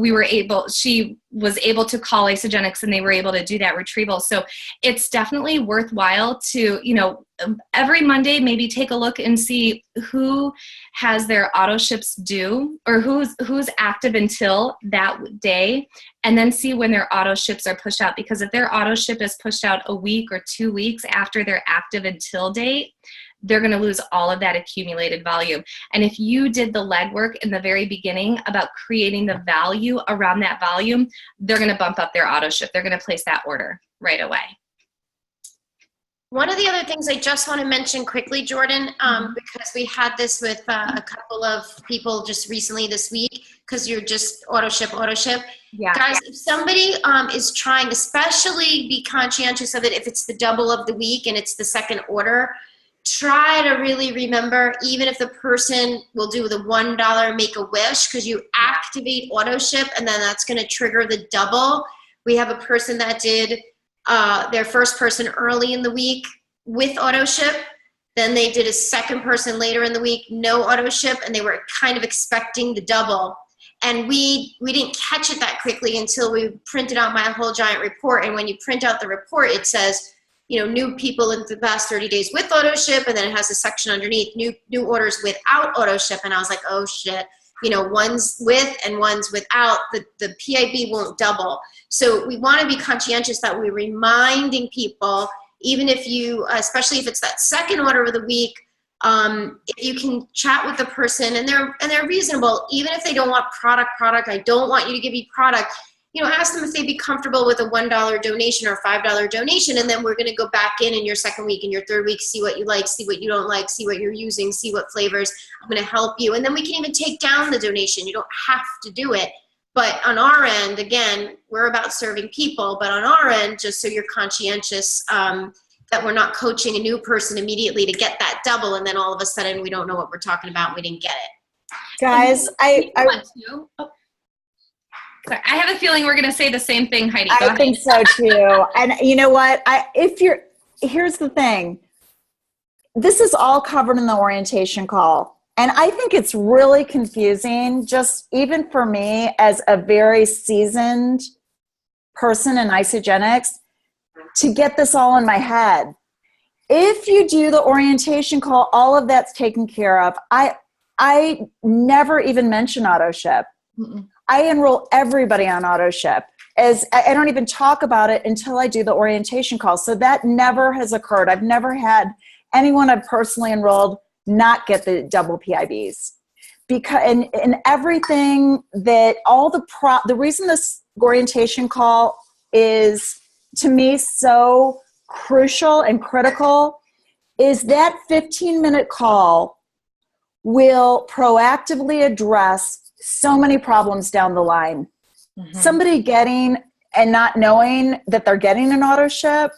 she was able to call Isagenix and they were able to do that retrieval. So it's definitely worthwhile to, every Monday, maybe take a look and see who has their auto ships due or who's active until that day, and then see when their auto ships are pushed out. Because if their auto ship is pushed out a week or 2 weeks after their active until date, they're going to lose all of that accumulated volume. And if you did the legwork in the very beginning about creating the value around that volume, they're going to bump up their auto ship. They're going to place that order right away. One of the other things I just want to mention quickly, Jordan, because we had this with a couple of people just recently this week, because you're just auto ship. Yeah. Guys, if somebody is trying, especially be conscientious of it if it's the double of the week and it's the second order, try to really remember, even if the person will do the $1 Make-A-Wish, because you activate auto ship and then that's going to trigger the double. We have a person that did their first person early in the week with auto ship. Then they did a second person later in the week, no auto ship, and they were kind of expecting the double. And we didn't catch it that quickly until we printed out my whole giant report. And when you print out the report, it says, new people in the past 30 days with auto ship, and then it has a section underneath, new orders without auto ship. And I was like, oh shit, one's with and one's without, the PIB won't double. So we want to be conscientious that we're reminding people, even if you, especially if it's that second order of the week, if you can chat with the person and they're reasonable, even if they don't want product, I don't want you to give me product, ask them if they'd be comfortable with a $1 donation or $5 donation. And then we're going to go back in your second week and your third week, see what you like, see what you don't like, see what you're using, see what flavors. I'm going to help you. And then we can even take down the donation. You don't have to do it. But on our end, again, we're about serving people, but on our end, just so you're conscientious, that we're not coaching a new person immediately to get that double. And then all of a sudden we don't know what we're talking about. And we didn't get it. Guys, I have a feeling we're going to say the same thing, Heidi. Go I ahead. think so too. And you know what? Here's the thing. This is all covered in the orientation call. And I think it's really confusing, just even for me as a very seasoned person in Isagenix, to get this all in my head. If you do the orientation call, all of that's taken care of. I never even mention auto ship. Mm-mm. I enroll everybody on auto ship. I don't even talk about it until I do the orientation call. So that never has occurred. I've never had anyone I've personally enrolled not get the double PIBs. Because and everything that the reason this orientation call is to me so crucial and critical is that 15-minute call will proactively address so many problems down the line. Mm-hmm. Somebody getting and not knowing that they're getting an auto ship,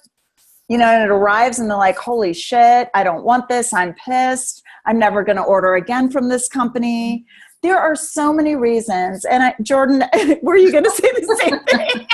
and it arrives and they're like, holy shit, I don't want this. I'm pissed. I'm never going to order again from this company. There are so many reasons. And Jordan, were you going to say the same thing?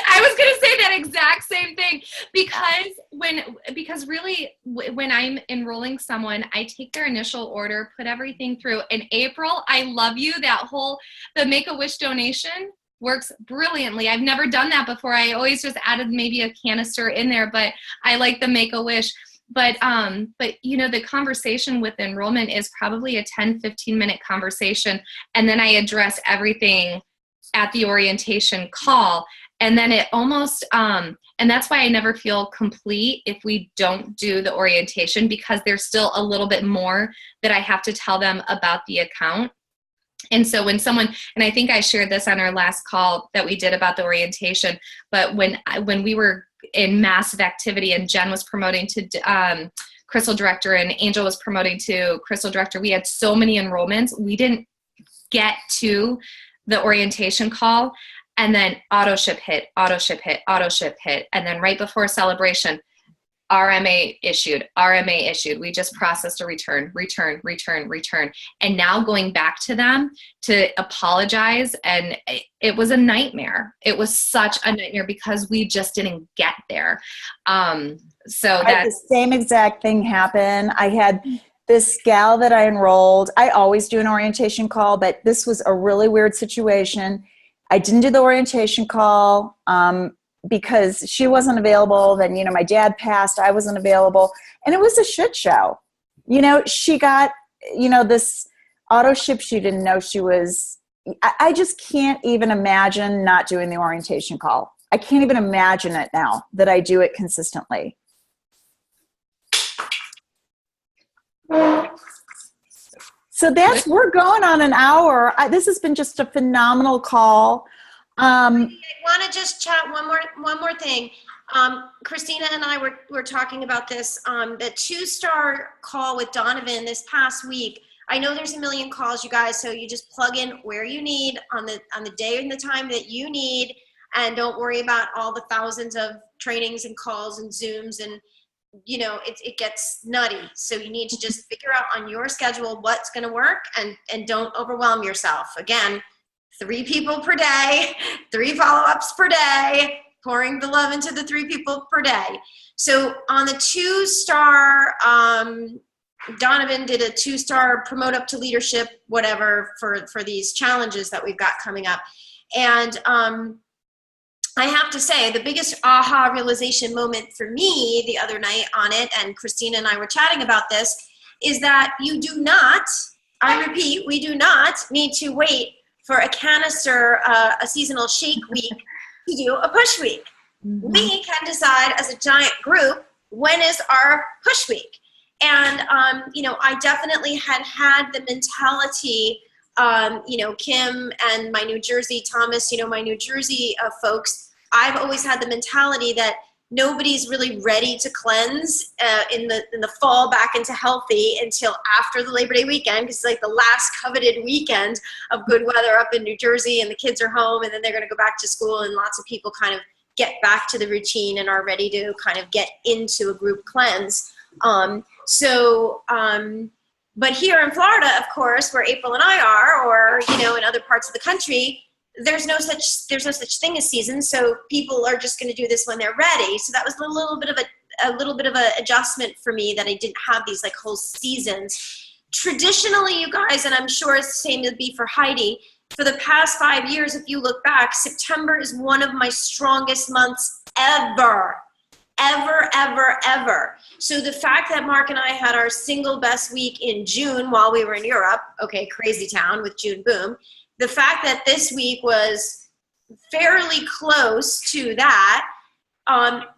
I was going to say that exact same thing because really when I'm enrolling someone, I take their initial order, put everything through. In April, I love you, the Make-A-Wish donation works brilliantly. I've never done that before. I always just added maybe a canister in there, but I like the Make-A-Wish. But you know, the conversation with enrollment is probably a 10-15 minute conversation, and then I address everything at the orientation call. And then it almost, and that's why I never feel complete if we don't do the orientation, because there's still a little bit more that I have to tell them about the account. And so when someone, and I think I shared this on our last call that we did about the orientation, but when we were in massive activity and Jen was promoting to Crystal Director and Angel was promoting to Crystal Director, we had so many enrollments, we didn't get to the orientation call. And then auto ship hit. And then right before celebration, RMA issued. We just processed a return. And now going back to them to apologize. And it was a nightmare. It was such a nightmare because we just didn't get there. So I had the same exact thing happen. I had this gal that I enrolled. I always do an orientation call, but this was a really weird situation. I didn't do the orientation call because she wasn't available. Then, you know, my dad passed. I wasn't available. And it was a shit show. You know, she got, you know, this auto ship. She didn't know she was. I just can't even imagine not doing the orientation call. I can't even imagine it now that I do it consistently. So we're going on an hour. This has been just a phenomenal call. I want to just chat one more thing. Christina and I were talking about this, the 2-star call with Donovan this past week. I know there's a million calls, you guys, so you just plug in where you need on the day and the time that you need, and don't worry about all the thousands of trainings and calls and Zooms, and you know, it gets nutty. So you need to just figure out on your schedule what's going to work, and don't overwhelm yourself. Again, 3 people per day, 3 follow-ups per day, pouring the love into the 3 people per day. So on the 2-star, Donovan did a 2-star promote up to leadership, whatever, for these challenges that we've got coming up. And I have to say, the biggest aha realization moment for me the other night on it, and Christina and I were chatting about this, is that you do not, I repeat, we do not need to wait for a canister, a seasonal shake week to do a push week. Mm-hmm. We can decide as a giant group, when is our push week? And, you know, I definitely had the mentality, you know, Kim and my New Jersey, Thomas, you know, my New Jersey folks, I've always had the mentality that nobody's really ready to cleanse in the fall back into healthy until after the Labor Day weekend, because it's like the last coveted weekend of good weather up in New Jersey, and the kids are home, and then they're going to go back to school, and lots of people kind of get back to the routine and are ready to kind of get into a group cleanse. But here in Florida, of course, where April and I are, or, you know, in other parts of the country, there's no such thing as seasons. So people are just going to do this when they're ready. So that was a little bit of a adjustment for me, that I didn't have these like whole seasons. Traditionally, you guys, and I'm sure it's the same to be for Heidi, for the past 5 years, if you look back, September is one of my strongest months ever. So the fact that Mark and I had our single best week in June while we were in Europe, okay, crazy town with June Boom, the fact that this week was fairly close to that,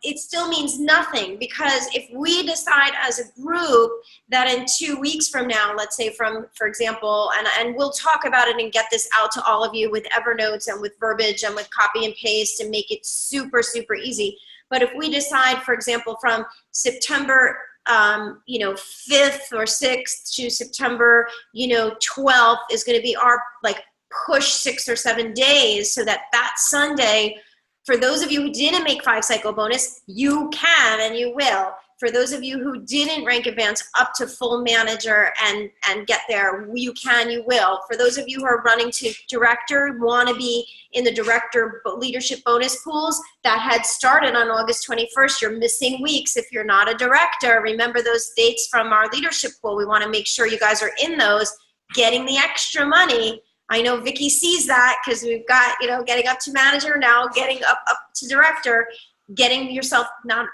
it still means nothing, because if we decide as a group that in 2 weeks from now, let's say for example, and we'll talk about it and get this out to all of you with Evernote and with verbiage and with copy and paste and make it super, super easy. But if we decide, for example, from September, 5th or 6th to September, 12th is going to be our like push 6 or 7 days, so that Sunday, for those of you who didn't make 5-cycle bonus, you can and you will. For those of you who didn't rank advance up to full manager and get there, you can, you will. For those of you who are running to director, want to be in the director leadership bonus pools that had started on August 21st, you're missing weeks if you're not a director. Remember those dates from our leadership pool. We want to make sure you guys are in those, getting the extra money I know Vicky sees that because we've got, getting up to manager now, getting up to director, getting yourself not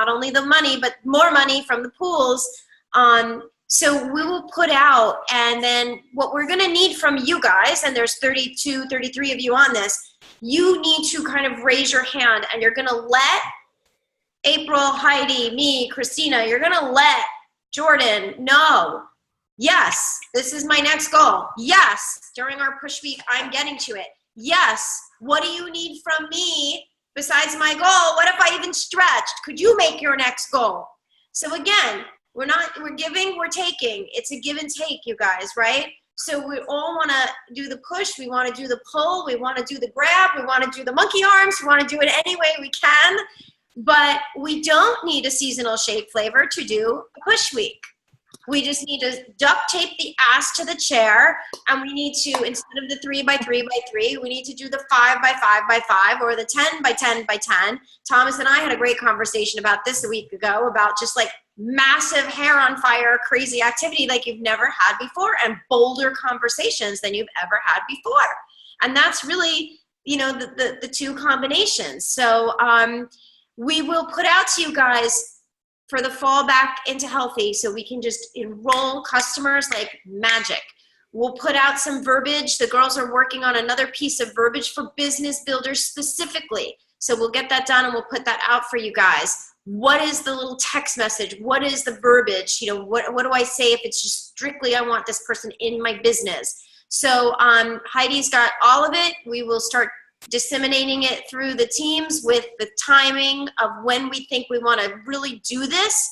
only the money, but more money from the pools. So we will put out, and then what we're going to need from you guys, and there's 32, 33 of you on this, you need to kind of raise your hand, and you're going to let April, Heidi, me, Christina, you're going to let Jordan know, yes, this is my next goal. Yes, during our push week, I'm getting to it. Yes, what do you need from me besides my goal? What if I even stretched? Could you make your next goal? So again, we're giving, we're taking. It's a give and take, you guys, right? So we all want to do the push. We want to do the pull. We want to do the grab. We want to do the monkey arms. We want to do it any way we can. But we don't need a seasonal shake flavor to do a push week. We just need to duct tape the ass to the chair, and we need to, instead of the 3x3x3, we need to do the 5x5x5 or the 10x10x10. Thomas and I had a great conversation about this a week ago, about just like massive hair on fire, crazy activity like you've never had before, and bolder conversations than you've ever had before. And that's really, the two combinations. So we will put out to you guys for the fall back into healthy, so we can just enroll customers like magic. We'll put out some verbiage. The girls are working on another piece of verbiage for business builders specifically. So we'll get that done and we'll put that out for you guys. What is the little text message? What is the verbiage? What do I say if it's just strictly, I want this person in my business? So Heidi's got all of it. We will start disseminating it through the teams with the timing of when we think we want to really do this.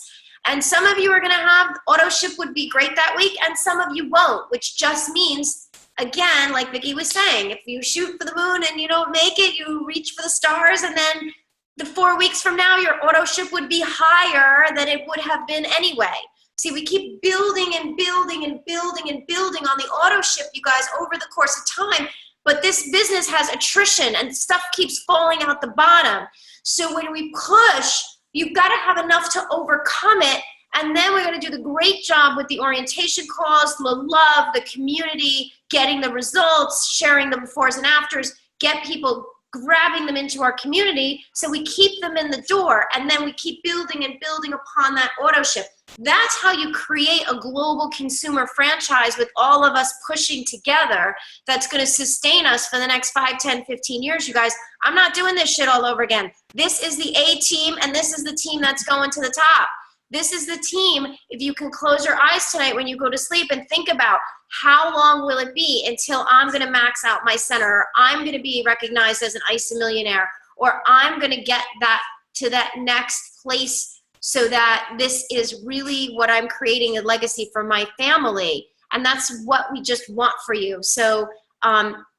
And some of you are going to have auto ship would be great that week, and some of you won't, which just means, again, like Vicki was saying, if you shoot for the moon and you don't make it, you reach for the stars, and then the 4 weeks from now, your auto ship would be higher than it would have been anyway. See, we keep building and building and building and building on the auto ship, you guys, over the course of time. But this business has attrition and stuff keeps falling out the bottom. So when we push, you've got to have enough to overcome it. And then we're going to do the great job with the orientation calls, the love, the community, getting the results, sharing the befores and afters, get people grabbing them into our community so we keep them in the door, and then we keep building and building upon that auto ship. That's how you create a global consumer franchise with all of us pushing together that's going to sustain us for the next 5, 10, 15 years, you guys. I'm not doing this shit all over again. This is the A team, and this is the team that's going to the top. This is the team, if you can close your eyes tonight when you go to sleep and think about how long will it be until I'm going to max out my center, or I'm going to be recognized as an ISA millionaire, or I'm going to get that to that next place so that this is really what I'm creating, a legacy for my family. And that's what we just want for you. So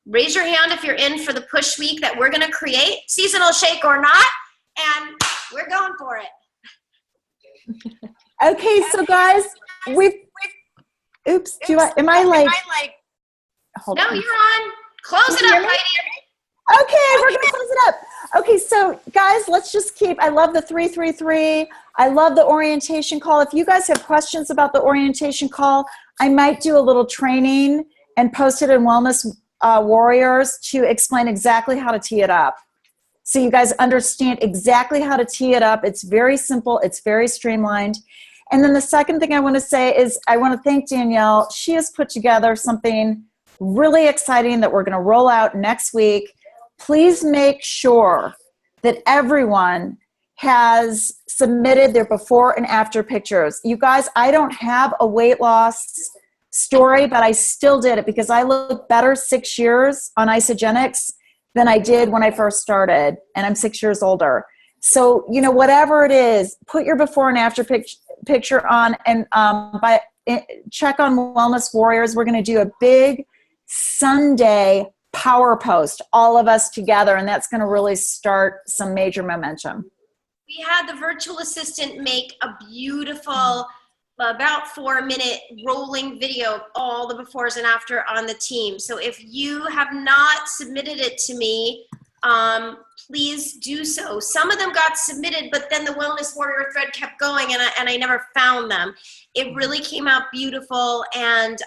raise your hand if you're in for the push week that we're going to create, seasonal shake or not, and we're going for it. Okay, so guys, oops, am I like, hold no, on. you're on. Close it up, Heidi. Okay, we're gonna close it up. Okay, so guys, let's just I love the 333. I love the orientation call. If you guys have questions about the orientation call, I might do a little training and post it in Wellness Warriors to explain exactly how to tee it up. So you guys understand exactly how to tee it up. It's very simple. It's very streamlined. And then the second thing I want to say is I want to thank Danielle. She has put together something really exciting that we're going to roll out next week. Please make sure that everyone has submitted their before and after pictures. You guys, I don't have a weight loss story, but I still did it because I look better 6 years on Isagenix than I did when I first started, and I'm 6 years older. So, whatever it is, put your before and after picture on, and check on Wellness Warriors. We're going to do a big Sunday power post, all of us together, and that's going to really start some major momentum. We had the virtual assistant make a beautiful, about 4-minute rolling video of all the befores and after on the team. So if you have not submitted it to me, please do so. Some of them got submitted, but then the Wellness Warrior thread kept going, and I never found them. It really came out beautiful, and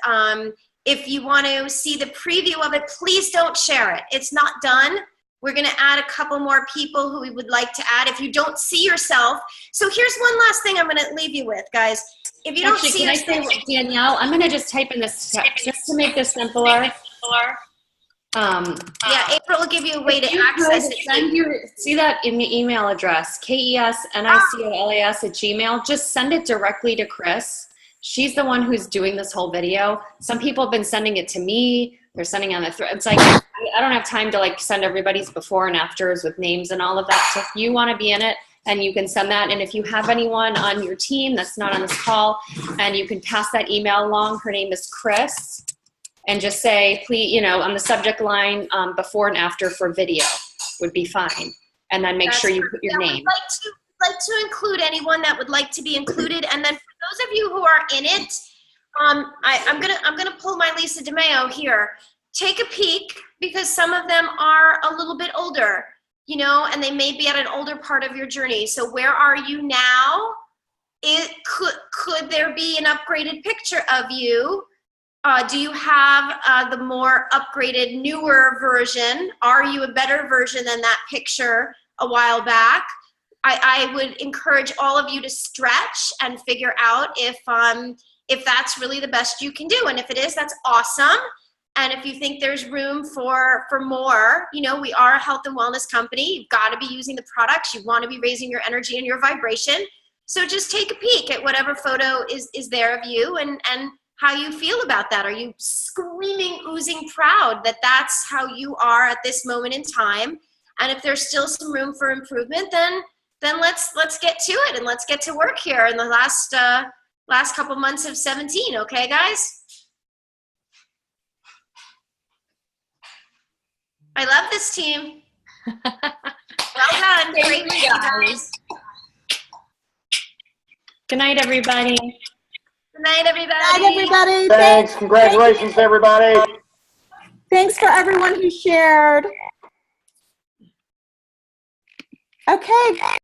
If you want to see the preview of it, please don't share it. It's not done. We're going to add a couple more people who we would like to add if you don't see yourself. So here's one last thing I'm going to leave you with, guys. If you don't Actually, see can I yourself, say, Danielle, I'm going to just type in this text just to make this simpler. yeah, April will give you a way to If you access could it. send see that in the email address, KESNICOLAS@gmail. Just send it directly to Chris. She's the one who's doing this whole video. Some people have been sending it to me. They're sending it on the thread. It's like, I don't have time to like send everybody's before and afters with names and all of that. So if you want to be in it, and you can send that. And if you have anyone on your team that's not on this call, and you can pass that email along, her name is Chris, and just say, please, you know, on the subject line, before and after for video would be fine. And then make sure you put your name. We'd like to include anyone that would like to be included. And then for those of you who are in it, I'm gonna pull my Lisa DeMeo here. Take a peek, because some of them are a little bit older, you know, and they may be at an older part of your journey. So where are you now? Could there be an upgraded picture of you? Do you have the more upgraded, newer version? Are you a better version than that picture a while back? I would encourage all of you to stretch and figure out if that's really the best you can do. And if it is, that's awesome. And if you think there's room for more, you know, we are a health and wellness company. You've got to be using the products. You want to be raising your energy and your vibration. So just take a peek at whatever photo is there of you and how you feel about that. Are you screaming, oozing proud that that's how you are at this moment in time? And if there's still some room for improvement, then let's get to it and let's get to work here in the last couple months of 17. Okay, guys? I love this team. Well done. Great guys. Good night, everybody. Good night, everybody. Good night, everybody. Thanks. Congratulations, everybody. Thanks for everyone who shared. Okay.